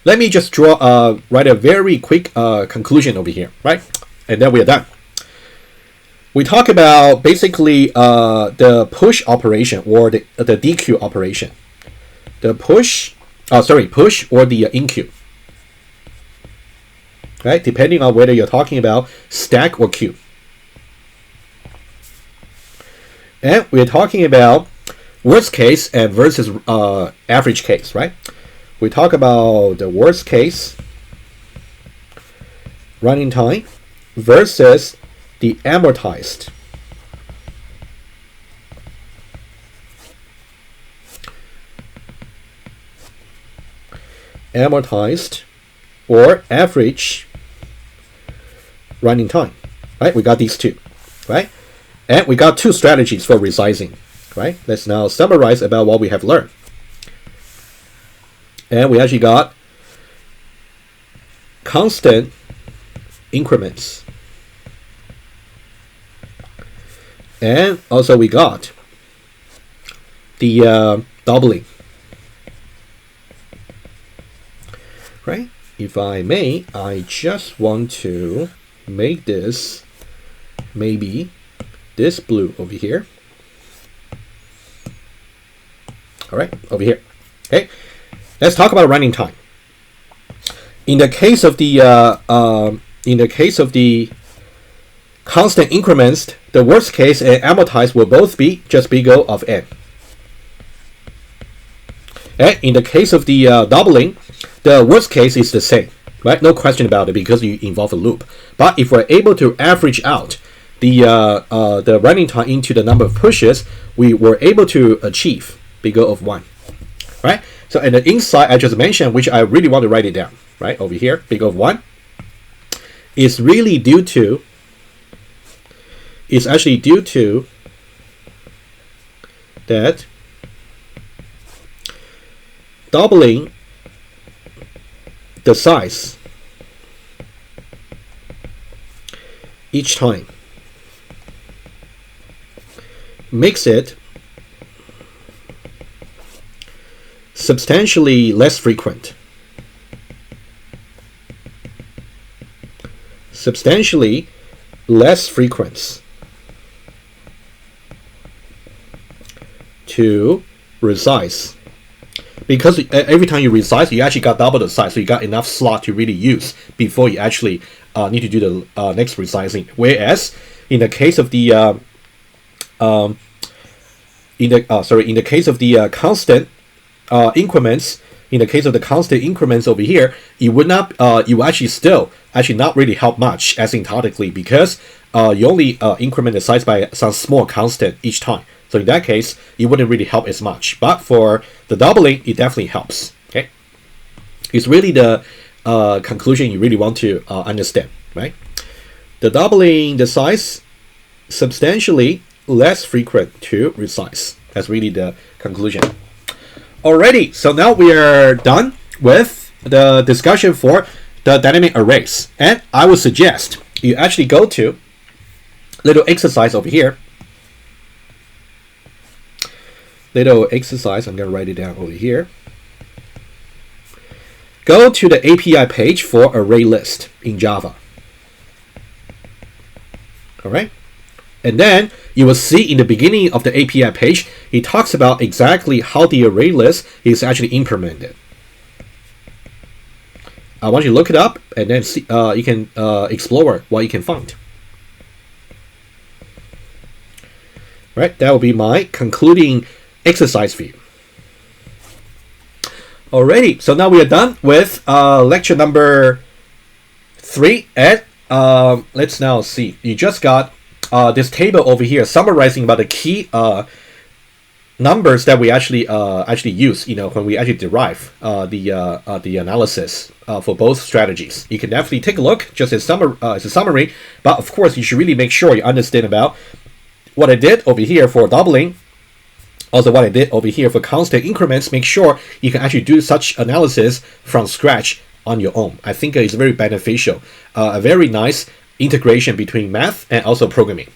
let me just write a very quick conclusion over here, right? And then we are done. We talk about basically the push operation or the DQ operation. The push or the enqueue. Right? Depending on whether you're talking about stack or queue. And we're talking about worst case and versus average case, right? We talk about the worst case running time versus the amortized or average running time, right? We got these two, right? And we got two strategies for resizing, right? Let's now summarize about what we have learned. And we actually got constant increments. And also we got the doubling, right? If I may, I just want to make this maybe this blue over here. All right, over here. Okay, let's talk about running time. In the case of the constant increments, the worst case and amortized will both be just big O of n. And in the case of the doubling, the worst case is the same, right? No question about it because you involve a loop. But if we're able to average out the running time into the number of pushes, we were able to achieve big O of 1, right? So and the inside I just mentioned, which I really want to write it down, right? Over here, big O of 1 is really due to that doubling the size each time makes it substantially less frequent. Substantially less frequent to resize, because every time you resize, you actually got double the size, so you got enough slot to really use before you actually need to do the next resizing. Whereas in the case of the constant increments, in the case of the constant increments over here, it would not you actually not really help much asymptotically, because you only increment the size by some small constant each time. So in that case, it wouldn't really help as much. But for the doubling, it definitely helps. Okay, it's really the conclusion you really want to understand, right? The doubling the size substantially less frequent to resize. That's really the conclusion. Alrighty, so now we are done with the discussion for the dynamic arrays, and I would suggest you actually go to little exercise over here. Little exercise, I'm going to write it down over here. Go to the API page for array list in Java. All right. And then you will see in the beginning of the API page, it talks about exactly how the array list is actually implemented. I want you to look it up, and then see, you can explore what you can find. Right, that will be my concluding exercise for you. Alrighty, so now we are done with lecture number 3, and let's now see. You just got this table over here summarizing about the key numbers that we actually use, when we actually derive the analysis for both strategies. You can definitely take a look just as a summary, but of course you should really make sure you understand about what I did over here for doubling, also what I did over here for constant increments. Make sure you can actually do such analysis from scratch on your own. I think it's very beneficial, a very nice integration between math and also programming.